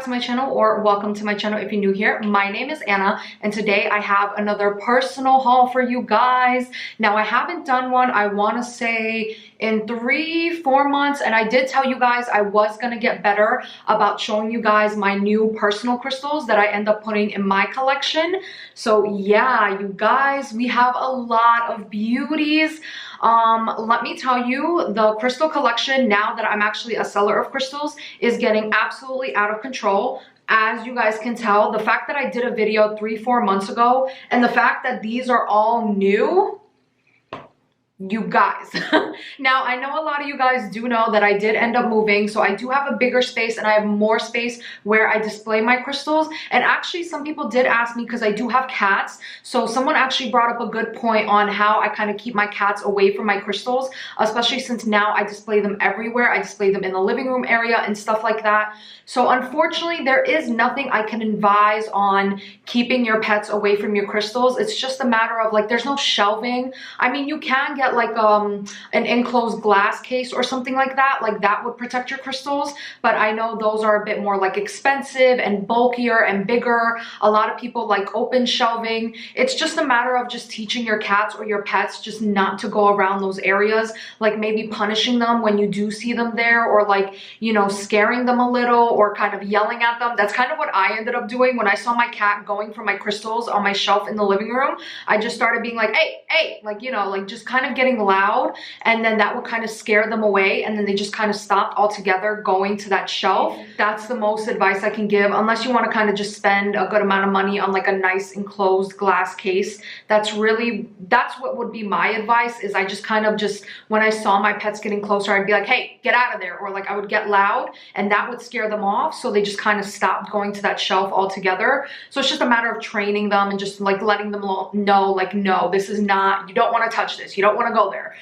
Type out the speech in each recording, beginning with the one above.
back to my channel, or welcome to my channel if you're new here. My name is Anna, and today I have another personal haul for you guys. Now, I haven't done one, I want to say in 3-4 months, and I did tell you guys I was going to get better about showing you guys my new personal crystals that I end up putting in my collection. So yeah, you guys, we have a lot of beauties. Let me tell you, the crystal collection, now that I'm actually a seller of crystals, is getting absolutely out of control. As you guys can tell, the fact that I did a video 3-4 months ago, and the fact that these are all new, you guys. Now, I know a lot of you guys do know that I did end up moving, so I do have a bigger space and I have more space where I display my crystals. And actually, some people did ask me, because I do have cats, so someone actually brought up a good point on how I kind of keep my cats away from my crystals, especially since now I display them everywhere. I display them in the living room area and stuff like that. So unfortunately, there is nothing I can advise on keeping your pets away from your crystals. It's just a matter of, like, there's no shelving. I mean, you can get like an enclosed glass case or something like that would protect your crystals, but I know those are a bit more like expensive and bulkier and bigger. A lot of people like open shelving. It's just a matter of just teaching your cats or your pets just not to go around those areas, like maybe punishing them when you do see them there, or like, you know, scaring them a little, or kind of yelling at them. That's kind of what I ended up doing when I saw my cat going for my crystals on my shelf in the living room. I just started being like, hey, like, you know, like just kind of getting loud, and then that would kind of scare them away, and then they just kind of stopped altogether going to that shelf. That's the most advice I can give, unless you want to kind of just spend a good amount of money on like a nice enclosed glass case. That's what would be my advice. Is I just kind of just, when I saw my pets getting closer, I'd be like, hey, get out of there, or like I would get loud, and that would scare them off, so they just kind of stopped going to that shelf altogether. So it's just a matter of training them and just like letting them know, like, no, this is not, you don't want to touch this, you don't want to go there.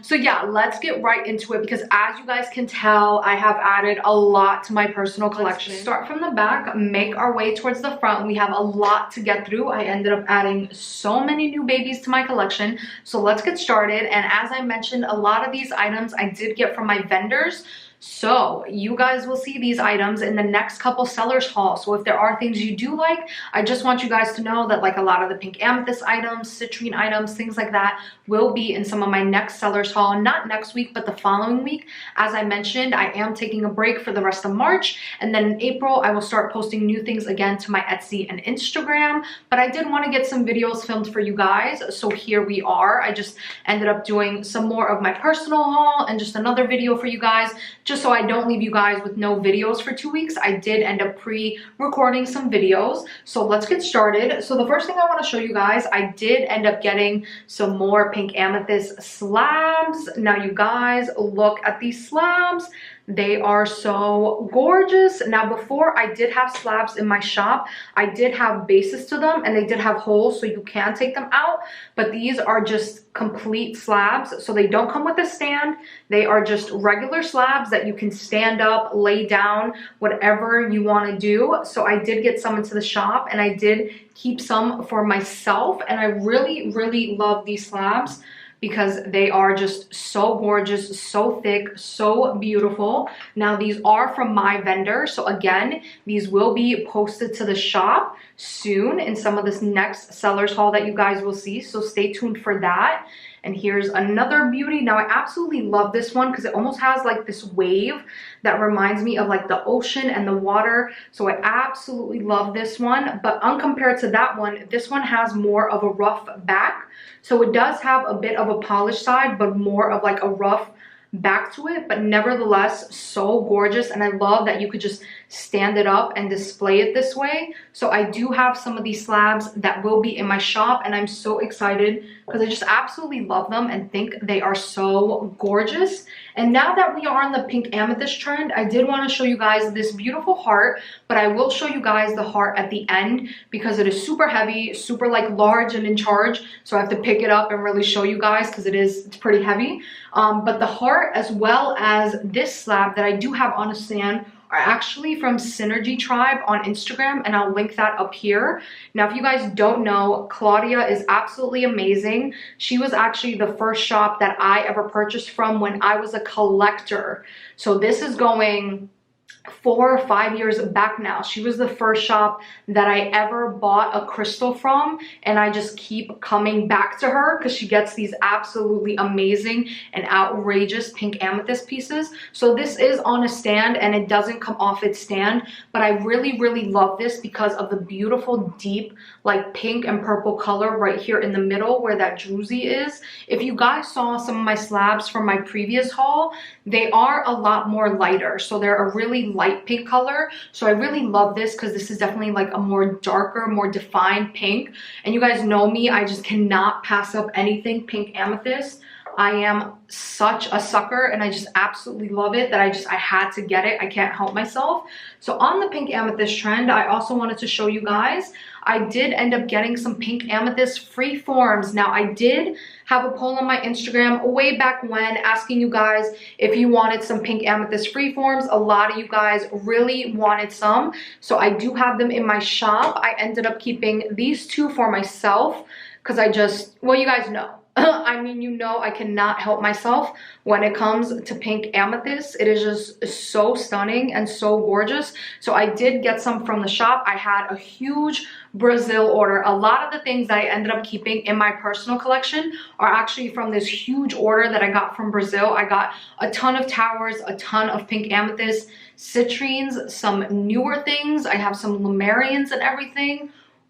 So yeah, let's get right into it, because as you guys can tell, I have added a lot to my personal collection. Let's start from the back, make our way towards the front. We have a lot to get through. I ended up adding so many new babies to my collection, so let's get started. And as I mentioned, a lot of these items I did get from my vendors, so you guys will see these items in the next couple sellers haul. So if there are things you do like, I just want you guys to know that like a lot of the pink amethyst items, citrine items, things like that will be in some of my next sellers haul. Not next week, but the following week. As I mentioned, I am taking a break for the rest of March, and then in April I will start posting new things again to my Etsy and Instagram. But I did want to get some videos filmed for you guys, so here we are. I just ended up doing some more of my personal haul and just another video for you guys, just so I don't leave you guys with no videos for 2 weeks. I did end up pre-recording some videos, so let's get started. So the first thing I want to show you guys, I did end up getting some more pink amethyst slabs. Now you guys, look at these slabs. They are so gorgeous. Now, before I did have slabs in my shop, I did have bases to them, and they did have holes so you can take them out, but these are just complete slabs, so they don't come with a stand. They are just regular slabs that you can stand up, lay down, whatever you want to do. So I did get some into the shop, and I did keep some for myself, and I really love these slabs, because they are just so gorgeous, so thick, so beautiful. Now, these are from my vendor, so again, these will be posted to the shop soon in some of this next sellers haul that you guys will see, so stay tuned for that. And here's another beauty. Now, I absolutely love this one because it almost has like this wave that reminds me of like the ocean and the water. So I absolutely love this one. But uncompared to that one, this one has more of a rough back. So it does have a bit of a polished side, but more of like a rough back to it, but nevertheless so gorgeous. And I love that you could just stand it up and display it this way. So I do have some of these slabs that will be in my shop, and I'm so excited because I just absolutely love them and think they are so gorgeous. And now that we are on the pink amethyst trend, I did want to show you guys this beautiful heart, but I will show you guys the heart at the end because it is super heavy, super like large and in charge. So I have to pick it up and really show you guys because it's pretty heavy. But the heart, as well as this slab that I do have on a stand, are actually from Synergy Tribe on Instagram, and I'll link that up here. Now, if you guys don't know, Claudia is absolutely amazing. She was actually the first shop that I ever purchased from when I was a collector. So this is going 4 or 5 years back now. She was the first shop that I ever bought a crystal from, and I just keep coming back to her because she gets these absolutely amazing and outrageous pink amethyst pieces. So this is on a stand and it doesn't come off its stand, but I really love this because of the beautiful deep like pink and purple color right here in the middle where that druzy is. If you guys saw some of my slabs from my previous haul, they are a lot more lighter, so they're a really light pink color. So I really love this because this is definitely like a more darker, more defined pink. And you guys know me, I just cannot pass up anything pink amethyst. I am such a sucker and I just absolutely love it that I had to get it. I can't help myself. So on the pink amethyst trend, I also wanted to show you guys, I did end up getting some pink amethyst freeforms. Now I did have a poll on my Instagram way back when asking you guys if you wanted some pink amethyst freeforms. A lot of you guys really wanted some. So I do have them in my shop. I ended up keeping these two for myself because well, you guys know. I mean, you know, I cannot help myself when it comes to pink amethyst. It is just so stunning and so gorgeous. So I did get some from the shop. I had a huge Brazil order. A lot of the things that I ended up keeping in my personal collection are actually from this huge order that I got from Brazil. I got a ton of towers, a ton of pink amethyst, citrines, some newer things. I have some Lemurians and everything.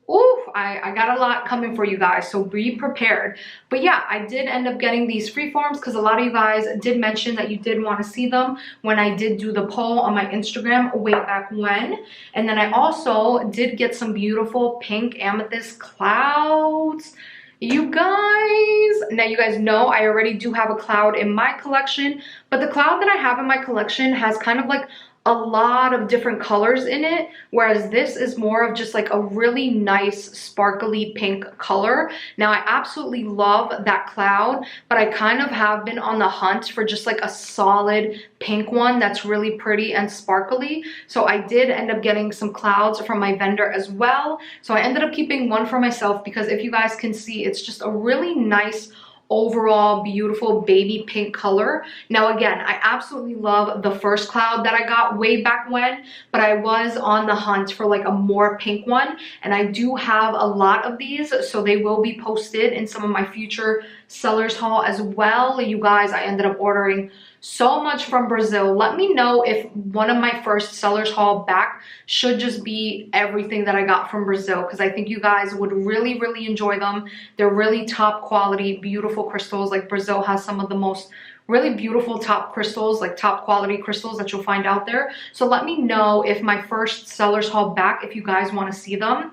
Ooh, I got a lot coming for you guys, so be prepared. But yeah, I did end up getting these freeforms because a lot of you guys did mention that you did want to see them when I did do the poll on my Instagram way back when. And then I also did get some beautiful pink amethyst clouds. You guys, now you guys know I already do have a cloud in my collection, but the cloud that I have in my collection has kind of like a lot of different colors in it, whereas this is more of just like a really nice sparkly pink color. Now I absolutely love that cloud, but I kind of have been on the hunt for just like a solid pink one that's really pretty and sparkly. So I did end up getting some clouds from my vendor as well. So I ended up keeping one for myself because if you guys can see, it's just a really nice overall beautiful baby pink color. Now again, I absolutely love the first cloud that I got way back when, but I was on the hunt for like a more pink one, and I do have a lot of these, so they will be posted in some of my future sellers haul as well. You guys, I ended up ordering so much from Brazil. Let me know if one of my first sellers haul back should just be everything that I got from Brazil, because I think you guys would really enjoy them. They're really top quality, beautiful crystals. Like Brazil has some of the most really beautiful top crystals, like top quality crystals that you'll find out there. So let me know if my first sellers haul back, if you guys want to see them.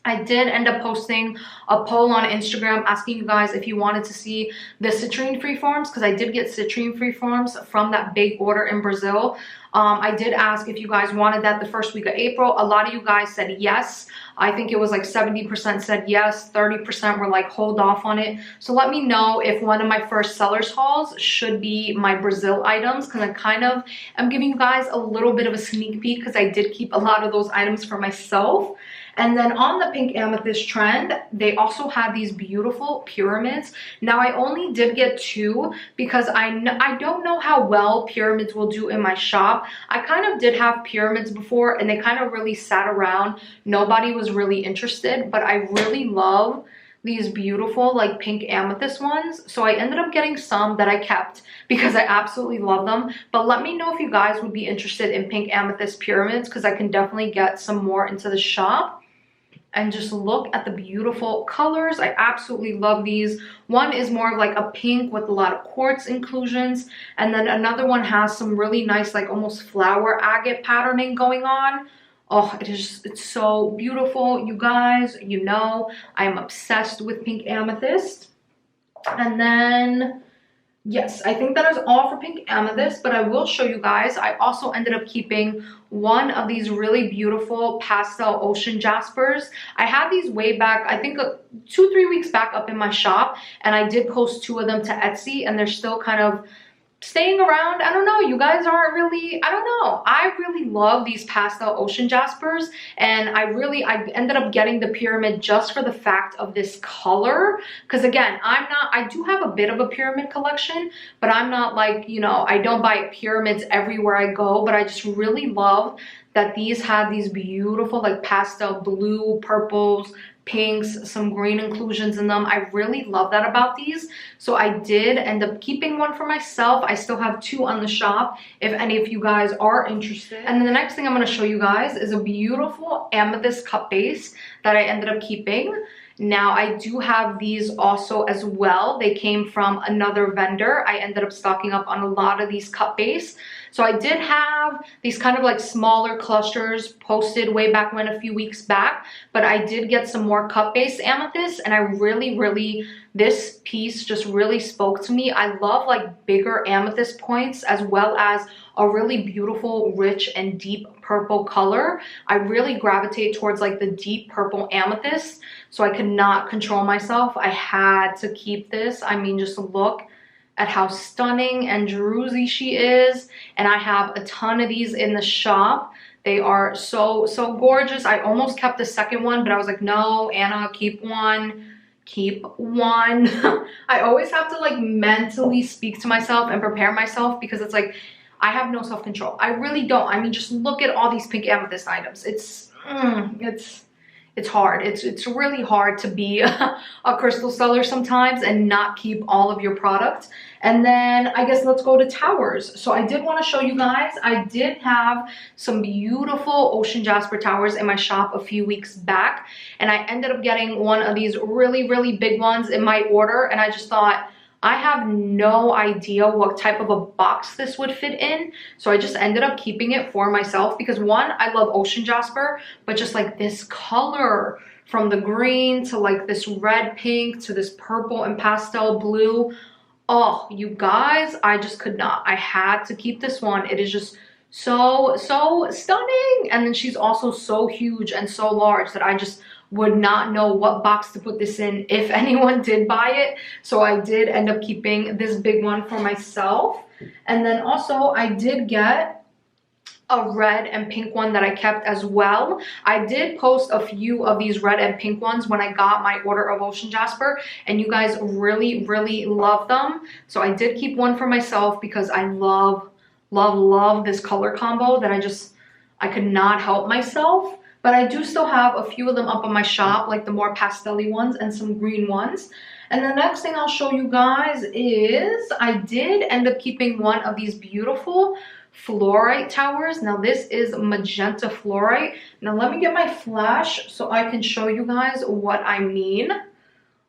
I did end up posting a poll on Instagram asking you guys if you wanted to see the Citrine Freeforms, because I did get Citrine Freeforms from that big order in Brazil. I did ask if you guys wanted that the first week of April. A lot of you guys said yes. I think it was like 70% said yes, 30% were like hold off on it. So let me know if one of my first sellers hauls should be my Brazil items, because I kind of am giving you guys a little bit of a sneak peek because I did keep a lot of those items for myself. And then on the pink amethyst trend, they also have these beautiful pyramids. Now I only did get two because I don't know how well pyramids will do in my shop. I kind of did have pyramids before and they kind of really sat around. Nobody was really interested, but I really love these beautiful like pink amethyst ones. So I ended up getting some that I kept because I absolutely love them. But let me know if you guys would be interested in pink amethyst pyramids, because I can definitely get some more into the shop. And just look at the beautiful colors. I absolutely love these. One is more of like a pink with a lot of quartz inclusions, and then another one has some really nice like almost flower agate patterning going on. Oh, it's so beautiful. You guys, you know I am obsessed with pink amethyst. And then yes, I think that is all for pink amethyst, but I will show you guys. I also ended up keeping one of these really beautiful pastel ocean jaspers. I had these way back, I think 2-3 weeks back up in my shop, and I did post two of them to Etsy, and they're still kind of staying around. I don't know, you guys aren't really, I don't know. I really love these pastel ocean jaspers, and I ended up getting the pyramid just for the fact of this color, because again, I do have a bit of a pyramid collection, but I'm not like, you know, I don't buy pyramids everywhere I go, but I just really love that these had these beautiful like pastel blue, purples, pinks, some green inclusions in them. I really love that about these. So I did end up keeping one for myself. I still have 2 on the shop if any of you guys are interested. And then the next thing I'm going to show you guys is a beautiful amethyst cup base that I ended up keeping. Now I do have these also as well. They came from another vendor. I ended up stocking up on a lot of these cup base. So I did have these kind of like smaller clusters posted way back when, a few weeks back, but I did get some more cup base amethyst, and I really, this piece just really spoke to me. I love like bigger amethyst points as well as a really beautiful, rich and deep purple color. I really gravitate towards like the deep purple amethyst, so I could not control myself. I had to keep this. I mean, just look at how stunning and druzy she is, and I have a ton of these in the shop. They are so gorgeous. I almost kept the second one, but I was like, no, Anna, keep one. I always have to like mentally speak to myself and prepare myself, because it's like I have no self-control. I really don't. I mean, just look at all these pink amethyst items. It's hard. It's really hard to be a crystal seller sometimes and not keep all of your products. And then I guess let's go to towers. So I did want to show you guys, I did have some beautiful ocean jasper towers in my shop a few weeks back, and I ended up getting one of these really big ones in my order, and I just thought, I have no idea what type of a box this would fit in. So I just ended up keeping it for myself because, one, I love ocean jasper, but just like this color, from the green to like this red pink to this purple and pastel blue. Oh, you guys, I just could not. I had to keep this one. It is just so stunning. And then she's also so huge and so large that I just would not know what box to put this in if anyone did buy it. So I did end up keeping this big one for myself. And then also I did get a red and pink one that I kept as well. I did post a few of these red and pink ones when I got my order of ocean jasper, and you guys really love them. So I did keep one for myself because I love this color combo that I could not help myself. But I do still have a few of them up on my shop, like the more pastel-y ones and some green ones. And the next thing I'll show you guys is I did end up keeping one of these beautiful fluorite towers. Now this is magenta fluorite. Now let me get my flash so I can show you guys what I mean.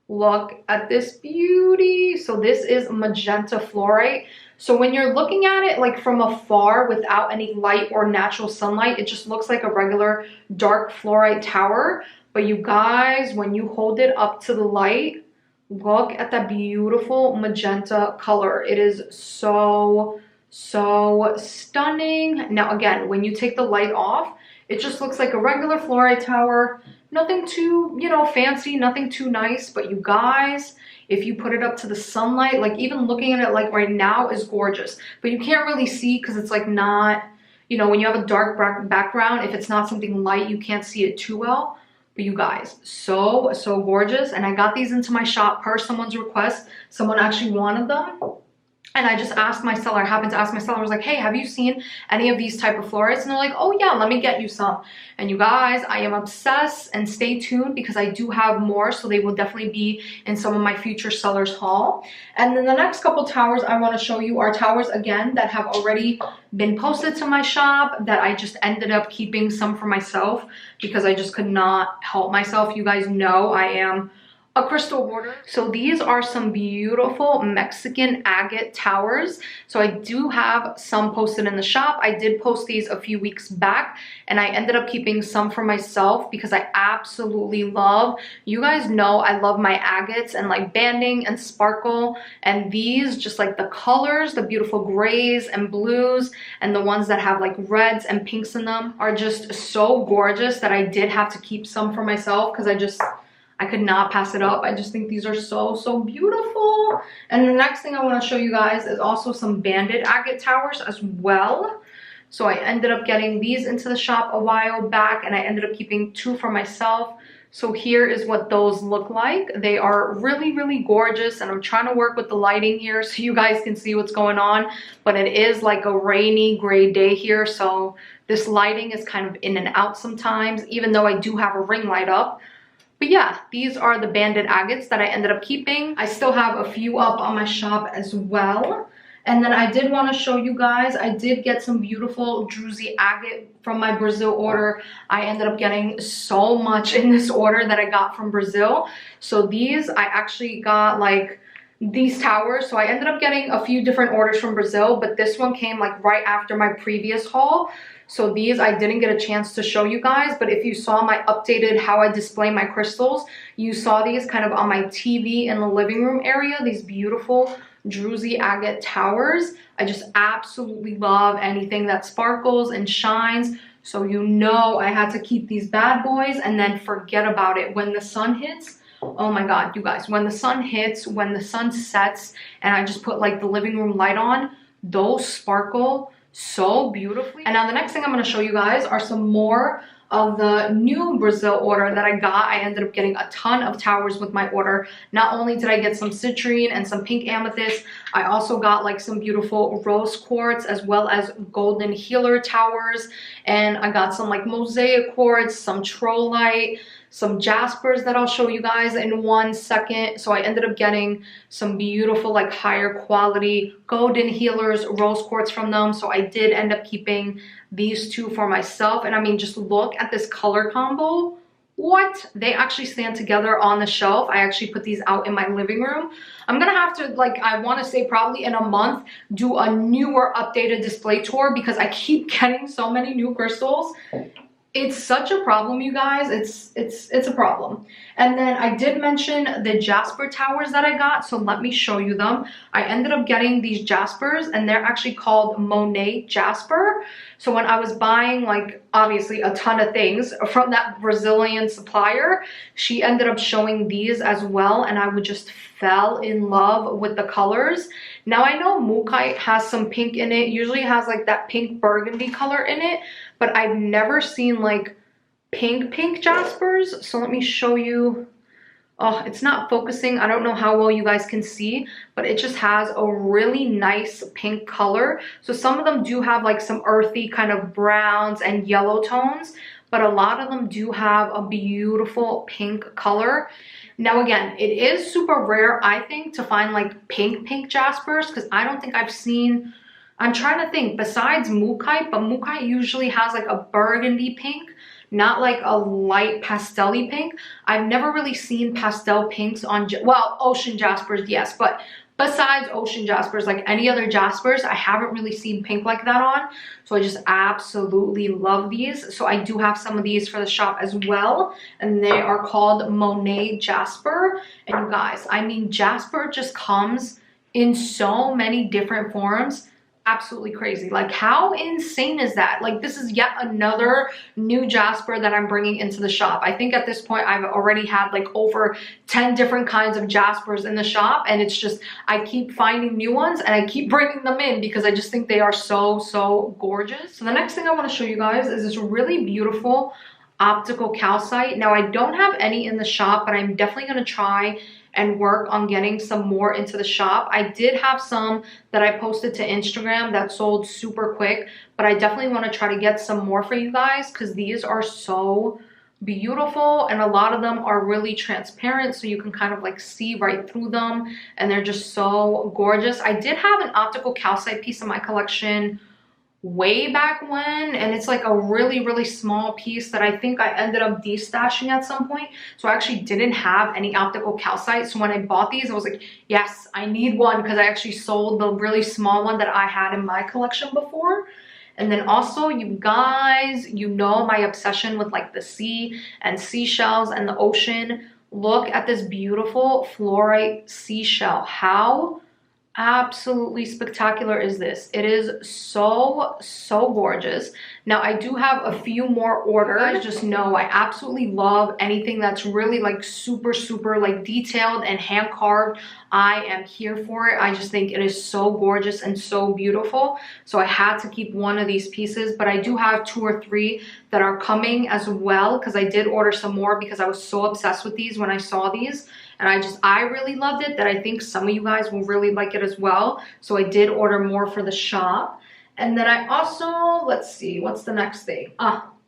Look at this beauty. So this is magenta fluorite. So when you're looking at it like from afar without any light or natural sunlight, it just looks like a regular dark fluorite tower. But you guys, when you hold it up to the light, look at that beautiful magenta color. It is so stunning. Now again, when you take the light off, it just looks like a regular fluorite tower. Nothing too, you know, fancy, nothing too nice. But you guys, if you put it up to the sunlight, like even looking at it like right now is gorgeous. But you can't really see because it's like not, you know, when you have a dark background, if it's not something light, you can't see it too well. But you guys, so gorgeous. And I got these into my shop per someone's request. Someone actually wanted them. And I just asked my seller, I happened to ask my seller, I was like, hey, have you seen any of these type of florites? And they're like, oh yeah, let me get you some. And you guys, I am obsessed, and stay tuned because I do have more. So they will definitely be in some of my future sellers haul. And then the next couple towers I want to show you are towers again that have already been posted to my shop that I just ended up keeping some for myself because I just could not help myself. You guys know I am a crystal hoarder. So these are some beautiful Mexican agate towers. So I do have some posted in the shop. I did post these a few weeks back, and I ended up keeping some for myself because I absolutely love, you guys know I love my agates and like banding and sparkle, and these just like the colors, the beautiful grays and blues and the ones that have like reds and pinks in them are just so gorgeous that I did have to keep some for myself because I could not pass it up. I just think these are so beautiful. And the next thing I want to show you guys is also some banded agate towers as well. So I ended up getting these into the shop a while back, and I ended up keeping 2 for myself. So here is what those look like. They are really gorgeous, and I'm trying to work with the lighting here so you guys can see what's going on. But it is like a rainy gray day here, so this lighting is kind of in and out sometimes, even though I do have a ring light up. But yeah, these are the banded agates that I ended up keeping. I still have a few up on my shop as well. And then I did want to show you guys, I did get some beautiful Drizzy Agate from my Brazil order. I ended up getting so much in this order that I got from Brazil. So these, I actually got like these towers. So I ended up getting a few different orders from Brazil, but this one came like right after my previous haul. So these I didn't get a chance to show you guys, but if you saw my updated how I display my crystals, you saw these kind of on my TV in the living room area, these beautiful Drizzy Agate towers. I just absolutely love anything that sparkles and shines. So you know I had to keep these bad boys and then forget about it when the sun hits. Oh my god, you guys, when the sun hits, when the sun sets, and I just put like the living room light on, those sparkle so beautifully. And now the next thing I'm going to show you guys are some more of the new Brazil order that I got. I ended up getting a ton of towers with my order. Not only did I get some citrine and some pink amethyst, I also got like some beautiful rose quartz as well as golden healer towers, and I got some like mosaic quartz, some trollite, some jaspers that I'll show you guys in 1 second. So I ended up getting some beautiful like higher quality golden healers, rose quartz from them. So I did end up keeping these 2 for myself. And I mean, just look at this color combo. What? They actually stand together on the shelf. I actually put these out in my living room. I'm gonna have to, like, I want to say probably in a month, do a newer updated display tour because I keep getting so many new crystals. It's such a problem, you guys. It's a problem. And then I did mention the Jasper towers that I got, so let me show you them. I ended up getting these Jaspers, and they're actually called Monet Jasper. So when I was buying, like, obviously a ton of things from that Brazilian supplier, she ended up showing these as well, and I would just fell in love with the colors. Now I know Mookaite has some pink in it, usually has like that pink burgundy color in it, but I've never seen like pink Jaspers. So let me show you. Oh, it's not focusing. I don't know how well you guys can see, but it just has a really nice pink color. So some of them do have like some earthy kind of browns and yellow tones, but a lot of them do have a beautiful pink color. Now again, it is super rare, I think, to find like pink Jaspers, because I don't think I've seen, I'm trying to think, besides Mookaite, but Mookaite usually has like a burgundy pink, not like a light pastel-y pink. I've never really seen pastel pinks on, well, ocean Jaspers, yes, but besides ocean Jaspers, like any other Jaspers, I haven't really seen pink like that on. So I just absolutely love these. So I do have some of these for the shop as well, and they are called Monet Jasper. And you guys, I mean, Jasper just comes in so many different forms. Absolutely crazy. Like, how insane is that? Like, this is yet another new Jasper that I'm bringing into the shop. I think at this point I've already had like over 10 different kinds of Jaspers in the shop, and it's just, I keep finding new ones and I keep bringing them in because I just think they are so gorgeous. So the next thing I want to show you guys is this really beautiful optical calcite. Now I don't have any in the shop, but I'm definitely going to try and work on getting some more into the shop. I did have some that I posted to Instagram that sold super quick, but I definitely want to try to get some more for you guys because these are so beautiful, and a lot of them are really transparent, so you can kind of like see right through them, and they're just so gorgeous. I did have an optical calcite piece in my collection way back when, and it's like a really small piece that I think I ended up destashing at some point. So I actually didn't have any optical calcite, so when I bought these I was like, yes, I need one, because I actually sold the really small one that I had in my collection before. And then also, you guys, you know my obsession with like the sea and seashells and the ocean. Look at this beautiful Fluorite Seashell. How absolutely spectacular is this. It is so gorgeous. Now I do have a few more orders. Just know I absolutely love anything that's really like super like detailed and hand carved. I am here for it. I just think it is so gorgeous and so beautiful. So I had to keep one of these pieces, but I do have 2 or 3 that are coming as well, because I did order some more because I was so obsessed with these when I saw these. And I really loved it, that I think some of you guys will really like it as well. So I did order more for the shop. And then I also, let's see, what's the next thing?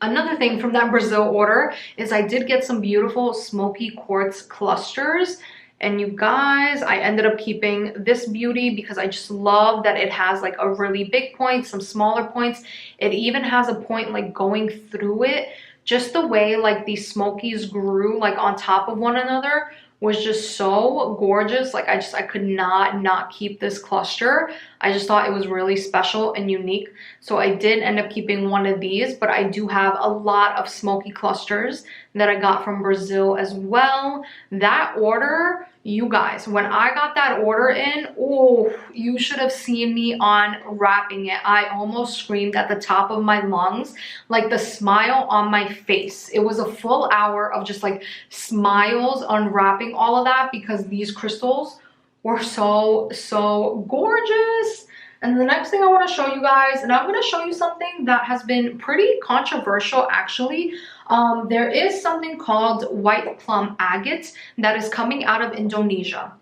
Another thing from that Brazil order is I did get some beautiful smoky quartz clusters. And you guys, I ended up keeping this beauty because I just love that it has like a really big point, some smaller points. It even has a point like going through it. Just the way like these smokies grew like on top of one another was just so gorgeous. Like I could not keep this cluster. I just thought it was really special and unique. So I did end up keeping one of these, but I do have a lot of smoky clusters that I got from Brazil as well. That order, you guys, when I got that order in, oh, you should have seen me unwrapping it. I almost screamed at the top of my lungs, like the smile on my face. It was a full hour of just like smiles unwrapping all of that because these crystals were so gorgeous. And the next thing I want to show you guys, and I'm going to show you something that has been pretty controversial actually. There is something called white plum agate that is coming out of Indonesia.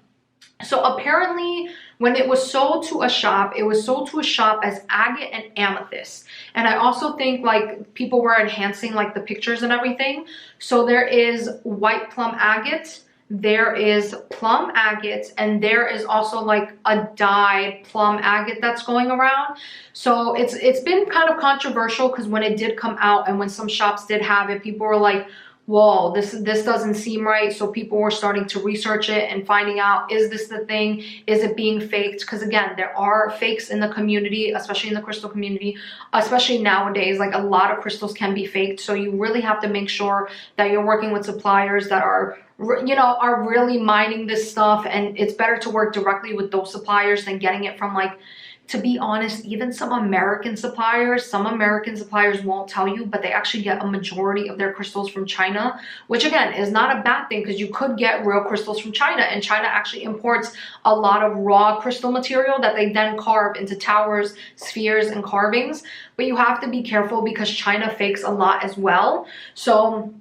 So apparently when it was sold to a shop, it was sold to a shop as agate and amethyst. And I also think like people were enhancing like the pictures and everything. So there is white plum agate, there is plum agate, and there is also like a dyed plum agate that's going around. So it's been kind of controversial because when it did come out and when some shops did have it, people were like, whoa, this doesn't seem right. So people were starting to research it and finding out, is this the thing? Is it being faked? Because again, there are fakes in the community, especially in the crystal community, especially nowadays. Like a lot of crystals can be faked. So you really have to make sure that you're working with suppliers that are, you know, are really mining this stuff. And it's better to work directly with those suppliers than getting it from like, to be honest, even some American suppliers won't tell you, but they actually get a majority of their crystals from China, which again is not a bad thing because you could get real crystals from China, and China actually imports a lot of raw crystal material that they then carve into towers, spheres, and carvings. But you have to be careful because China fakes a lot as well. So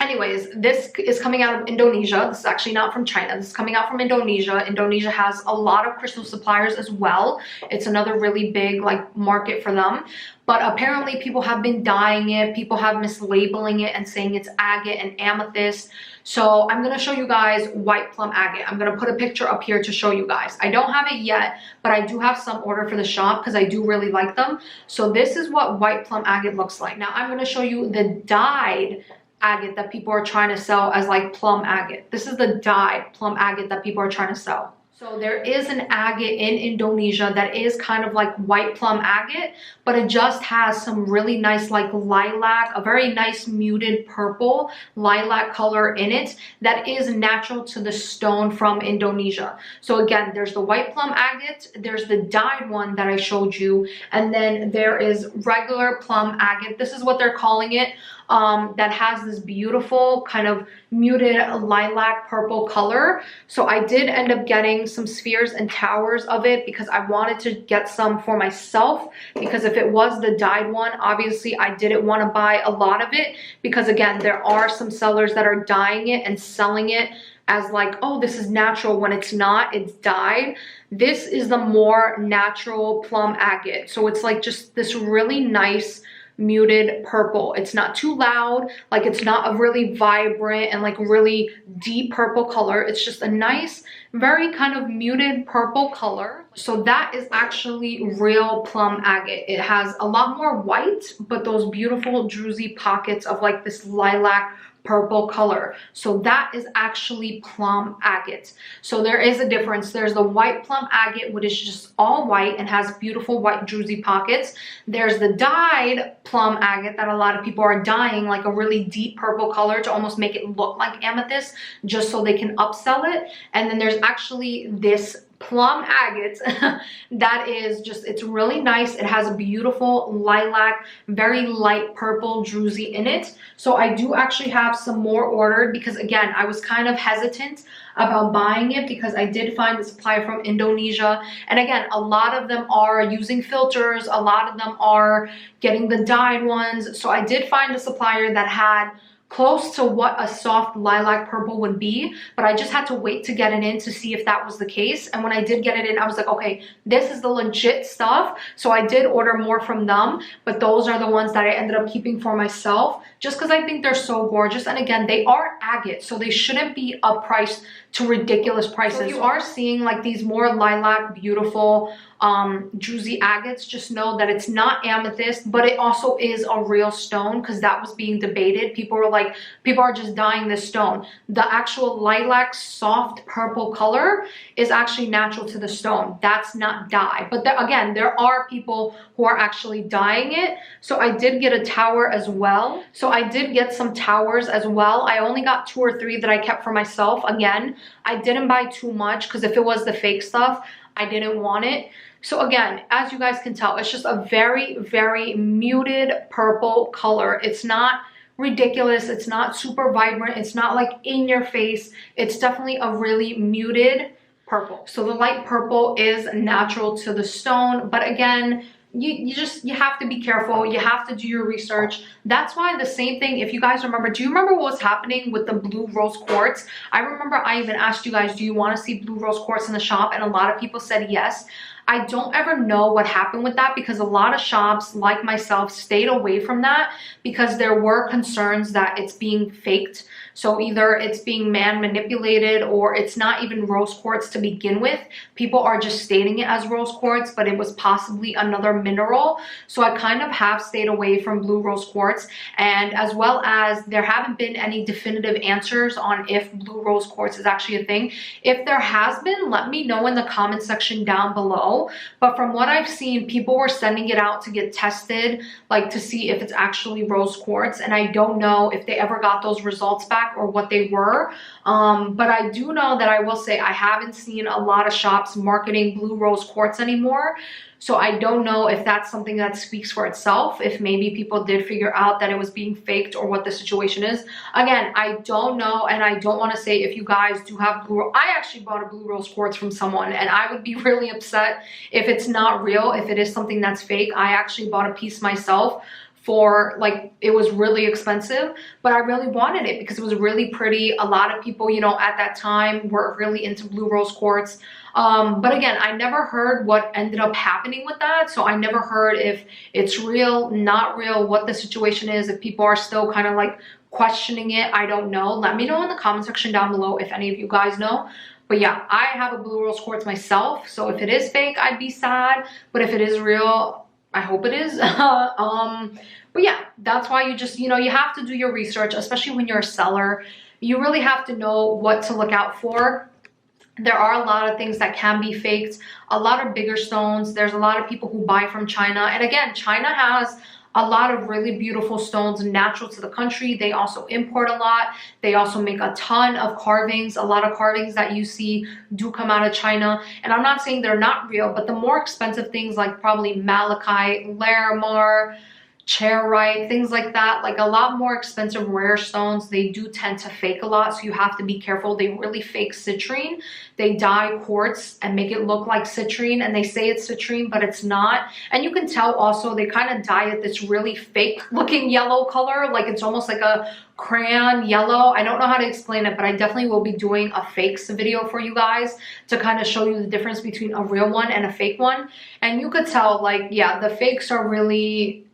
anyways, this is coming out of Indonesia. This is actually not from China. This is coming out from Indonesia. Indonesia has a lot of crystal suppliers as well. It's another really big like market for them. But apparently people have been dyeing it. People have mislabeling it and saying it's agate and amethyst. So I'm going to show you guys white plum agate. I'm going to put a picture up here to show you guys. I don't have it yet, but I do have some order for the shop because I do really like them. So this is what white plum agate looks like. Now I'm going to show you the dyed agate that people are trying to sell as like plum agate. This is the dyed plum agate that people are trying to sell. So there is an agate in Indonesia that is kind of like white plum agate, but it just has some really nice like lilac, a very nice muted purple lilac color in it that is natural to the stone from Indonesia. So again, there's the white plum agate, there's the dyed one that I showed you, and then there is regular plum agate. This is what they're calling it. That has this beautiful kind of muted lilac purple color. So I did end up getting some spheres and towers of it because I wanted to get some for myself, because if it was the dyed one, obviously I didn't want to buy a lot of it because again, there are some sellers that are dyeing it and selling it as like, oh, this is natural, when it's not, it's dyed. This is the more natural plum agate. So it's like just this really nice muted purple. It's not too loud, like it's not a really vibrant and like really deep purple color. It's just a nice, very kind of muted purple color. So that is actually real plum agate. It has a lot more white, but those beautiful druzy pockets of like this lilac purple color. So that is actually plum agate. So there is a difference. There's the white plum agate, which is just all white and has beautiful white druzy pockets. There's the dyed plum agate that a lot of people are dyeing like a really deep purple color to almost make it look like amethyst, just so they can upsell it. And then there's actually this Plum Agate. That is just, it's really nice. It has a beautiful lilac, very light purple druzy in it. So I do actually have some more ordered because again, I was kind of hesitant about buying it because I did find the supply from Indonesia. And again, a lot of them are using filters. A lot of them are getting the dyed ones. So I did find a supplier that had close to what a soft lilac purple would be, but I just had to wait to get it in to see if that was the case. And when I did get it in, I was like, okay, this is the legit stuff. So I did order more from them, but those are the ones that I ended up keeping for myself just because I think they're so gorgeous. And again, they are agate, so they shouldn't be uppriced to ridiculous prices. So if you are seeing like these more lilac, beautiful, druzy agates, just know that it's not amethyst, but it also is a real stone because that was being debated. People were like, people are just dyeing this stone. The actual lilac soft purple color is actually natural to the stone. That's not dye. But again, there are people who are actually dyeing it. So I did get a tower as well. So I did get some towers as well. I only got 2 or 3 that I kept for myself. Again, I didn't buy too much because if it was the fake stuff, I didn't want it. So again, as you guys can tell, it's just a very, very muted purple color. It's not ridiculous. It's not super vibrant. It's not like in your face. It's definitely a really muted purple. So the light purple is natural to the stone. But again, you have to be careful. You have to do your research. That's why the same thing, if you guys remember, do you remember what was happening with the blue rose quartz? I remember I even asked you guys, do you want to see blue rose quartz in the shop? And a lot of people said yes. I don't ever know what happened with that because a lot of shops like myself stayed away from that because there were concerns that it's being faked. So either it's being man manipulated or it's not even rose quartz to begin with. People are just stating it as rose quartz, but it was possibly another mineral. So I kind of have stayed away from blue rose quartz, and as well as there haven't been any definitive answers on if blue rose quartz is actually a thing. If there has been, let me know in the comment section down below. But from what I've seen, people were sending it out to get tested, like to see if it's actually rose quartz, and I don't know if they ever got those results back or what they were. But I do know that I will say I haven't seen a lot of shops marketing blue rose quartz anymore. So I don't know if that's something that speaks for itself, if maybe people did figure out that it was being faked or what the situation is. Again, I don't know, and I don't want to say if you guys do have blue. I actually bought a blue rose quartz from someone, and I would be really upset if it's not real, if it is something that's fake. I actually bought a piece myself for, like, it was really expensive, but I really wanted it because it was really pretty. A lot of people, you know, at that time were really into blue rose quartz. But again, I never heard what ended up happening with that. So I never heard if it's real, not real, what the situation is, if people are still kind of like questioning it. I don't know. Let me know in the comment section down below if any of you guys know. But yeah, I have a blue rose quartz myself. So if it is fake, I'd be sad. But if it is real, I hope it is. But yeah, that's why you just, you know, you have to do your research, especially when you're a seller. You really have to know what to look out for. There are a lot of things that can be faked, a lot of bigger stones. There's a lot of people who buy from China. And again, China has a lot of really beautiful stones natural to the country. They also import a lot. They also make a ton of carvings. A lot of carvings that you see do come out of China. And I'm not saying they're not real, but the more expensive things like probably malachite, larimar, chairite, things like that, like a lot more expensive rare stones, they do tend to fake a lot. So you have to be careful. They really fake citrine. They dye quartz and make it look like citrine, and they say it's citrine, but it's not. And you can tell also they kind of dye it this really fake looking yellow color, like it's almost like a crayon yellow. I don't know how to explain it, but I definitely will be doing a fakes video for you guys to kind of show you the difference between a real one and a fake one. And you could tell, like, yeah, the fakes are really,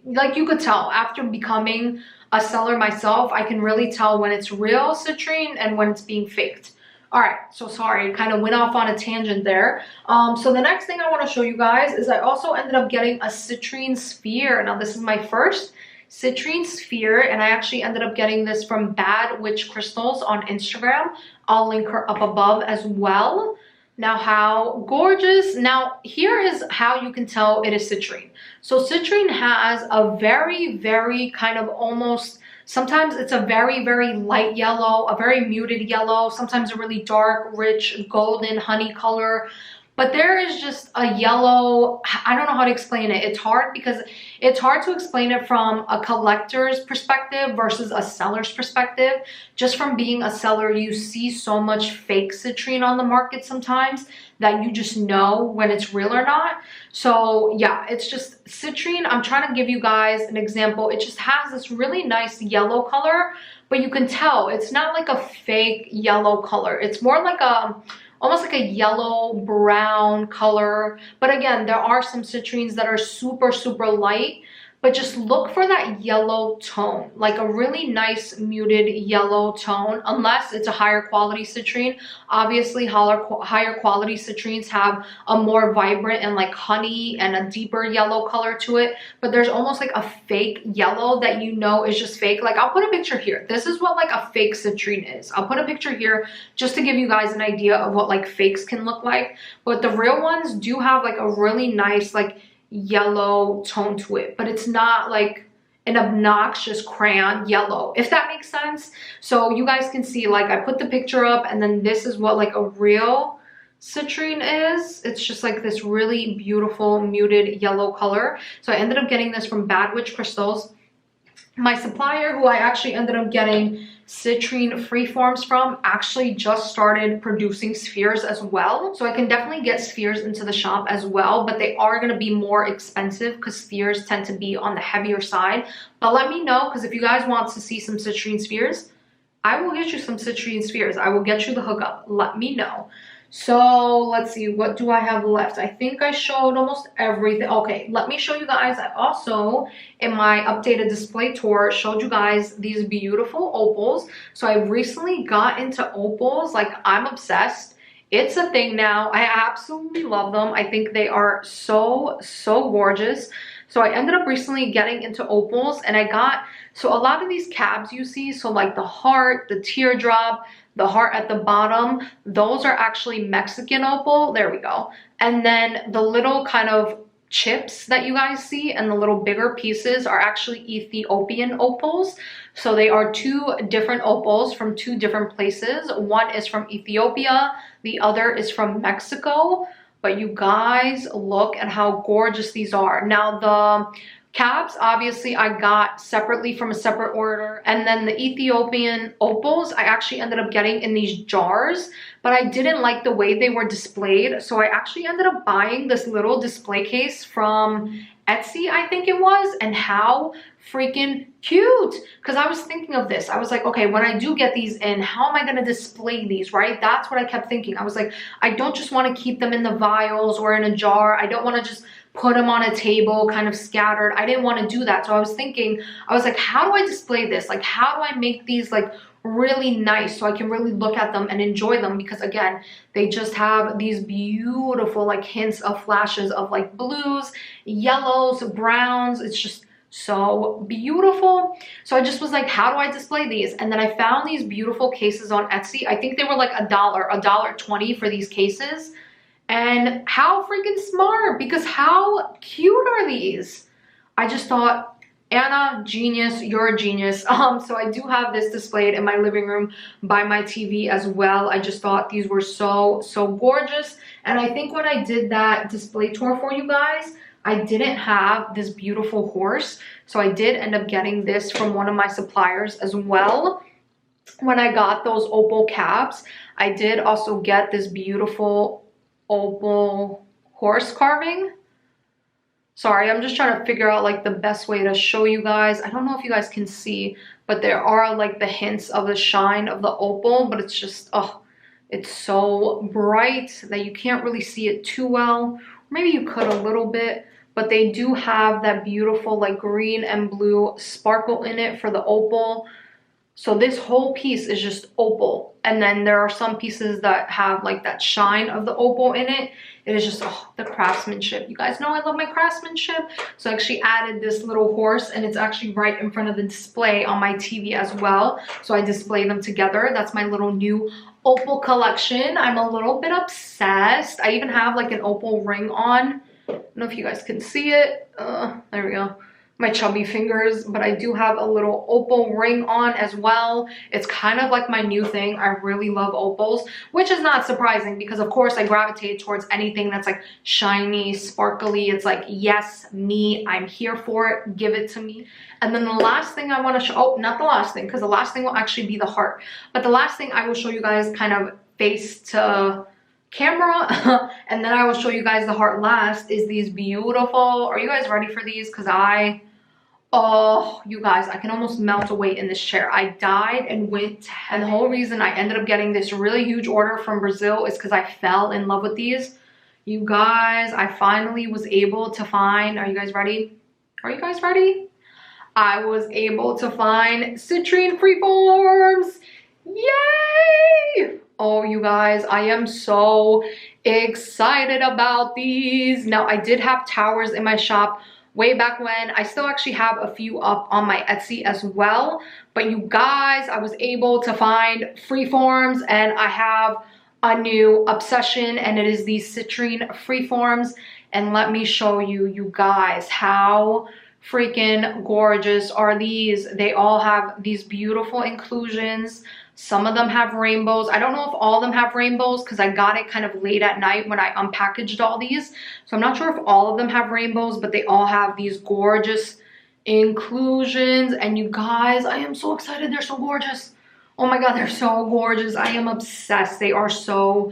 like, you could tell after becoming a seller myself, I can really tell when it's real citrine and when it's being faked. All right, so sorry, I kind of went off on a tangent there. So the next thing I want to show you guys is I also ended up getting a Citrine Sphere. Now this is my first Citrine Sphere, and I actually ended up getting this from Bad Witch Crystals on Instagram. I'll link her up above as well. Now, how gorgeous. Now, here is how you can tell it is citrine. So citrine has a very, very kind of almost Sometimes it's a very, very light yellow, a very muted yellow, sometimes a really dark, rich, golden honey color. But there is just a yellow, I don't know how to explain it. It's hard because it's hard to explain it from a collector's perspective versus a seller's perspective. Just from being a seller, you see so much fake citrine on the market sometimes that you just know when it's real or not. So yeah, it's just citrine. I'm trying to give you guys an example. It just has this really nice yellow color, but you can tell it's not like a fake yellow color. It's more like a almost like a yellow brown color. But again, there are some citrines that are super, super light, but just look for that yellow tone, like a really nice muted yellow tone, unless it's a higher quality citrine. Obviously, higher quality citrines have a more vibrant and like honey and a deeper yellow color to it. But there's almost like a fake yellow that you know is just fake. Like I'll put a picture here. This is what like a fake citrine is. I'll put a picture here just to give you guys an idea of what like fakes can look like. But the real ones do have like a really nice like yellow tone to it, but it's not like an obnoxious crayon yellow, if that makes sense. So you guys can see, like I put the picture up, and then this is what like a real citrine is. It's just like this really beautiful muted yellow color. So I ended up getting this from Bad Witch Crystals. My supplier, who I actually ended up getting Citrine Freeforms from, actually just started producing spheres as well. So I can definitely get spheres into the shop as well, but they are going to be more expensive because spheres tend to be on the heavier side. But let me know, because if you guys want to see some citrine spheres, I will get you some citrine spheres. I will get you the hookup. Let me know. So let's see, what do I have left? I think I showed almost everything. Okay, let me show you guys. I also, in my updated display tour, showed you guys these beautiful opals. So I recently got into opals. Like, I'm obsessed. It's a thing now. I absolutely love them. I think they are so, so gorgeous. So I ended up recently getting into opals, and I got, so a lot of these cabs you see, so like the heart, the teardrop, the heart at the bottom, those are actually Mexican opal. There we go. And then the little kind of chips that you guys see and the little bigger pieces are actually Ethiopian opals. So they are two different opals from two different places. One is from Ethiopia, the other is from Mexico. But you guys, look at how gorgeous these are. Now the cabs, obviously, I got separately from a separate order. And then the Ethiopian opals, I actually ended up getting in these jars, but I didn't like the way they were displayed. So I actually ended up buying this little display case from Etsy, I think it was, and how freaking cute. Because I was thinking of this. I was like, okay, when I do get these in, how am I going to display these, right? That's what I kept thinking. I was like, I don't just want to keep them in the vials or in a jar. I don't want to just put them on a table kind of scattered. I didn't want to do that. So I was thinking, I was like, how do I display this? Like, how do I make these like really nice so I can really look at them and enjoy them? Because again, they just have these beautiful like hints of flashes of like blues, yellows, browns. It's just so beautiful. So I just was like, how do I display these? And then I found these beautiful cases on Etsy. I think they were like $1.20 for these cases. And how freaking smart, because how cute are these? I just thought, Anna, genius, you're a genius. So I do have this displayed in my living room by my TV as well. I just thought these were so, so gorgeous. And I think when I did that display tour for you guys, I didn't have this beautiful horse. So I did end up getting this from one of my suppliers as well. When I got those opal cabs, I did also get this beautiful opal horse carving. Sorry, I'm just trying to figure out like the best way to show you guys. I don't know if you guys can see, but there are like the hints of the shine of the opal, but it's just, oh, it's so bright that you can't really see it too well. Maybe you could a little bit, but they do have that beautiful like green and blue sparkle in it for the opal. So this whole piece is just opal. And then there are some pieces that have like that shine of the opal in it. It is just, oh, the craftsmanship. You guys know I love my craftsmanship. So I actually added this little horse, and it's actually right in front of the display on my TV as well. So I display them together. That's my little new opal collection. I'm a little bit obsessed. I even have like an opal ring on. I don't know if you guys can see it. There we go. my chubby fingers, but I do have a little opal ring on as well. It's kind of like my new thing. I really love opals, which is not surprising because of course I gravitate towards anything that's like shiny, sparkly. It's like, yes, me, I'm here for it, give it to me. And then the last thing I want to show, oh, not the last thing, because the last thing will actually be the heart, but the last thing I will show you guys kind of face to camera and then I will show you guys the heart last, is these beautiful, are you guys ready for these? Because oh, you guys, I can almost melt away in this chair. I died and went to heaven. And the whole reason I ended up getting this really huge order from Brazil is because I fell in love with these. You guys, I finally was able to find, are you guys ready? Are you guys ready? I was able to find Citrine Freeforms. Yay! Oh, you guys, I am so excited about these. Now, I did have towers in my shop way back when. I still actually have a few up on my Etsy as well. But you guys, I was able to find Freeforms, and I have a new obsession, and it is these Citrine Freeforms. And let me show you, you guys, how freaking gorgeous are these. They all have these beautiful inclusions. Some of them have rainbows. I don't know if all of them have rainbows because I got it kind of late at night when I unpackaged all these. So I'm not sure if all of them have rainbows, but they all have these gorgeous inclusions. And you guys, I am so excited. They're so gorgeous. Oh my god, they're so gorgeous. I am obsessed. They are so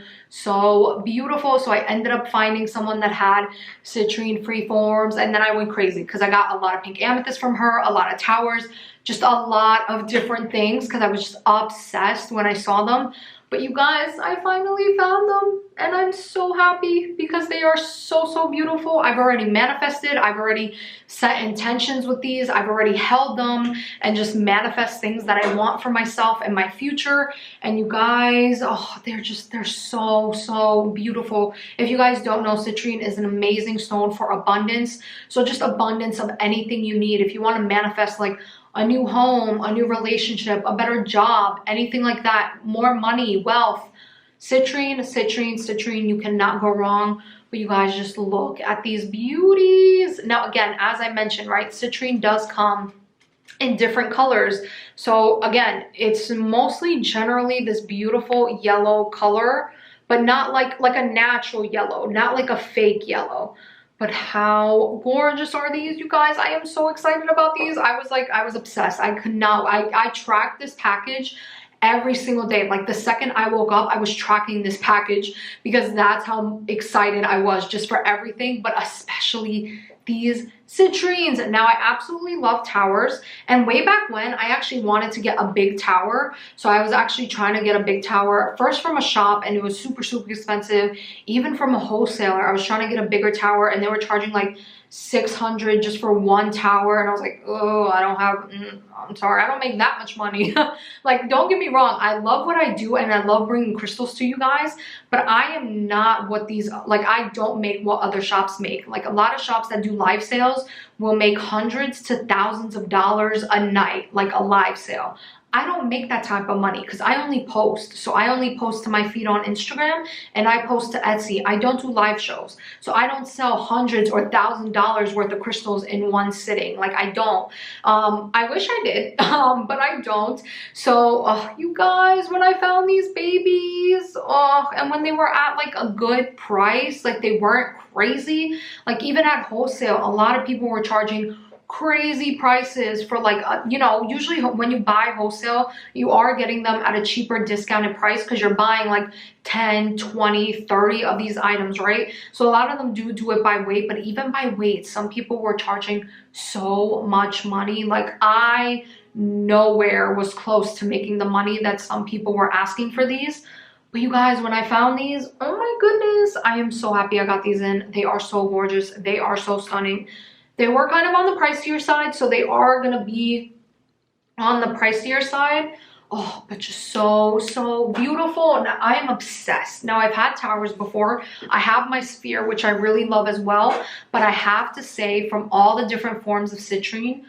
beautiful. So I ended up finding someone that had Citrine Freeforms, and then I went crazy because I got a lot of pink amethyst from her, a lot of towers, just a lot of different things because I was just obsessed when I saw them. But you guys, I finally found them and I'm so happy because they are so beautiful. I've already manifested. I've already set intentions with these. I've already held them and just manifest things that I want for myself and my future. And you guys, oh, they're so beautiful. If you guys don't know, citrine is an amazing stone for abundance. So just abundance of anything you need. If you want to manifest like a new home, a new relationship, a better job, anything like that, more money, wealth, citrine, you cannot go wrong. But you guys, just look at these beauties. Now again, as I mentioned, right, citrine does come in different colors. So again, it's mostly generally this beautiful yellow color, but not like a natural yellow, not like a fake yellow. But how gorgeous are these, you guys? I am so excited about these. I was obsessed. I could not, I tracked this package every single day. Like the second I woke up, I was tracking this package because that's how excited I was just for everything, but especially these citrines. Now I absolutely love towers, and way back when I actually wanted to get a big tower. So I was actually trying to get a big tower first from a shop, and it was super expensive. Even from a wholesaler, I was trying to get a bigger tower and they were charging like $600 just for one tower, and I was like, oh, I don't have, I'm sorry, I don't make that much money. Like, don't get me wrong, I love what I do and I love bringing crystals to you guys, but I am not what these, like, I don't make what other shops make. Like, a lot of shops that do live sales will make hundreds to thousands of dollars a night, like a live sale. I don't make that type of money because I only post. So I only post to my feed on Instagram and I post to Etsy. I don't do live shows. So I don't sell hundreds or $1,000s worth of crystals in one sitting. Like, I don't. I wish I did, but I don't. So you guys, when I found these babies, and when they were at like a good price, like they weren't crazy. Like even at wholesale, a lot of people were charging crazy prices for like, you know, usually when you buy wholesale, you are getting them at a cheaper discounted price because you're buying like 10, 20, 30 of these items, right? So a lot of them do it by weight, but even by weight, some people were charging so much money. Like, I nowhere was close to making the money that some people were asking for these. But you guys, when I found these, oh my goodness, I am so happy I got these in. They are so gorgeous. They are so stunning. They were kind of on the pricier side, so they are going to be on the pricier side. Oh, but just so beautiful. And I am obsessed. Now, I've had towers before. I have my sphere, which I really love as well. But I have to say, from all the different forms of citrine,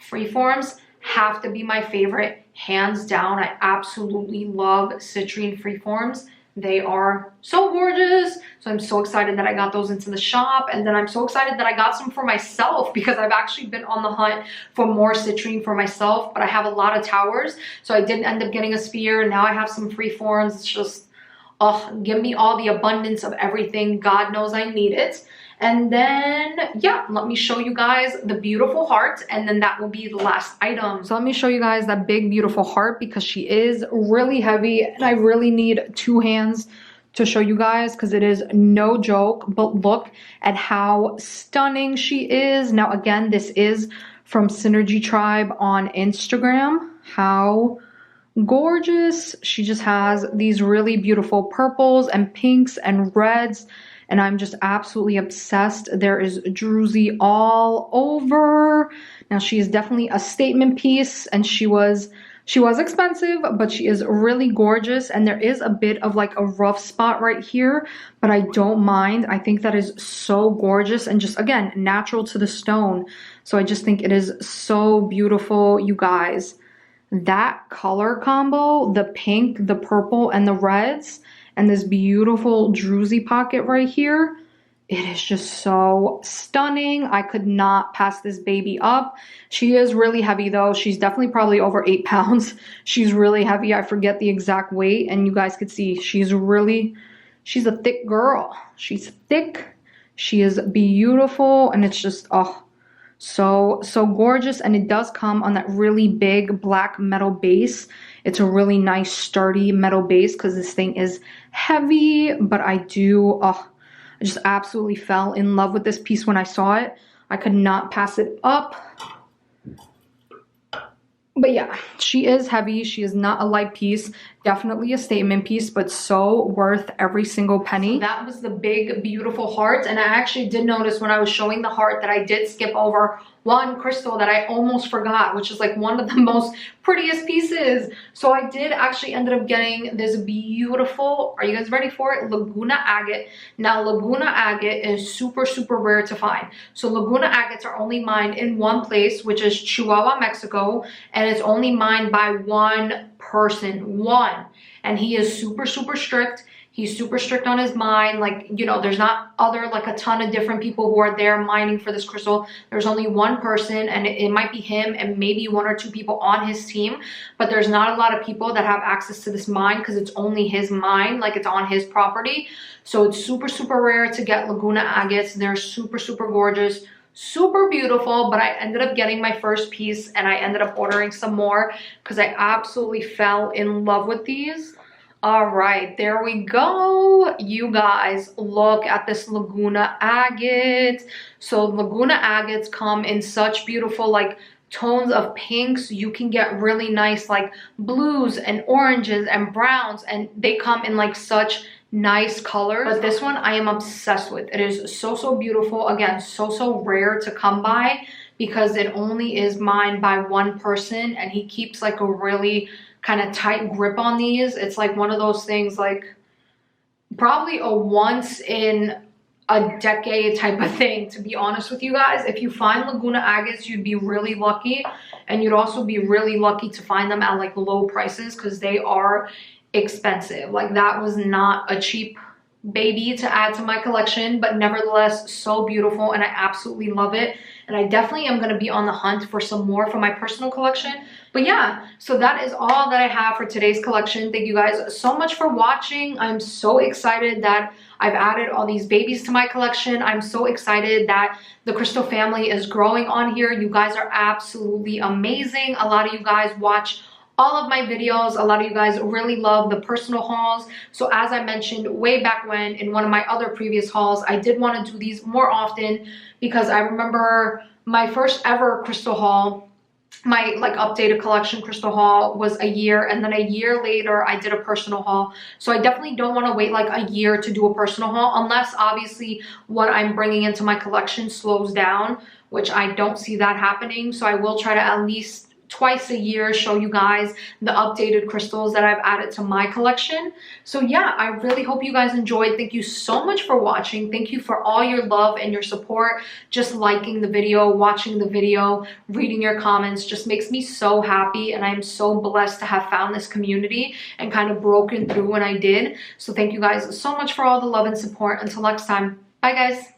freeforms have to be my favorite. Hands down, I absolutely love citrine freeforms. They are so gorgeous. So So I'm so excited that I got those into the shop. And then I'm so excited that I got some for myself because I've actually been on the hunt for more citrine for myself, but I have a lot of towers. So I didn't end up getting a sphere. Now I have some freeforms. It's just, oh, give me all the abundance of everything. God knows I need it. And then, yeah, let me show you guys the beautiful heart, and then that will be the last item. So let me show you guys that big, beautiful heart because she is really heavy, and I really need 2 hands to show you guys because it is no joke. But look at how stunning she is. Now, again, this is from Synergy Tribe on Instagram. How gorgeous. She just has these really beautiful purples and pinks and reds, and I'm just absolutely obsessed. There is druzy all over. Now she is definitely a statement piece, and she was expensive, but she is really gorgeous. And there is a bit of like a rough spot right here, but I don't mind. I think that is so gorgeous and just, again, natural to the stone. So I just think it is so beautiful, you guys. That color combo, the pink, the purple, and the reds, and this beautiful druzy pocket right here, it is just so stunning. I could not pass this baby up. She is really heavy though. She's definitely probably over 8 pounds. She's really heavy. I forget the exact weight, and you guys could see she's a thick girl. She's thick. She is beautiful, and it's just, oh, so gorgeous. And it does come on that really big black metal base. It's a really nice sturdy metal base because this thing is heavy, but I just absolutely fell in love with this piece when I saw it. I could not pass it up. But yeah, she is heavy. She is not a light piece. Definitely a statement piece, but so worth every single penny. So that was the big, beautiful heart. And I actually did notice when I was showing the heart that I did skip over one crystal that I almost forgot, which is like one of the most prettiest pieces. So I did actually ended up getting this beautiful, are you guys ready for it? Laguna Agate. Now, Laguna Agate is super, super rare to find. So Laguna Agates are only mined in one place, which is Chihuahua, Mexico. And it's only mined by one person, and he is super, super strict. He's super strict on his mine. Like, you know, there's not like a ton of different people who are there mining for this crystal. There's only one person, and it might be him and maybe 1 or 2 people on his team, but there's not a lot of people that have access to this mine because it's only his mine, like it's on his property. So it's super, super rare to get Laguna Agates. They're super, super gorgeous, super beautiful, but I ended up getting my first piece, and I ended up ordering some more because I absolutely fell in love with these. All right, there we go. You guys, look at this Laguna Agate. So Laguna Agates come in such beautiful like tones of pinks. You can get really nice like blues and oranges and browns, and they come in like such nice colors. But this one I am obsessed with. It is so, so beautiful. Again, so rare to come by because it only is mined by one person, and he keeps like a really kind of tight grip on these. It's like one of those things, like probably a once in a decade type of thing, to be honest with you guys. If you find Laguna Agates, you'd be really lucky, and you'd also be really lucky to find them at like low prices because they are expensive. Like, that was not a cheap baby to add to my collection, but nevertheless so beautiful, and I absolutely love it. And I definitely am going to be on the hunt for some more for my personal collection. But yeah, so that is all that I have for today's collection. Thank you guys so much for watching. I'm so excited that I've added all these babies to my collection. I'm so excited that the crystal family is growing on here. You guys are absolutely amazing. A lot of you guys watch all of my videos. A lot of you guys really love the personal hauls. So as I mentioned way back when in one of my other previous hauls, I did want to do these more often because I remember my first ever crystal haul, my like updated collection crystal haul, was a year, and then a year later I did a personal haul. So I definitely don't want to wait like a year to do a personal haul, unless obviously what I'm bringing into my collection slows down, which I don't see that happening. So I will try to at least twice a year show you guys the updated crystals that I've added to my collection. So yeah, I really hope you guys enjoyed. Thank you so much for watching. Thank you for all your love and your support. Just liking the video, watching the video, reading your comments just makes me so happy, and I'm so blessed to have found this community and kind of broken through when I did. So thank you guys so much for all the love and support. Until next time, bye guys.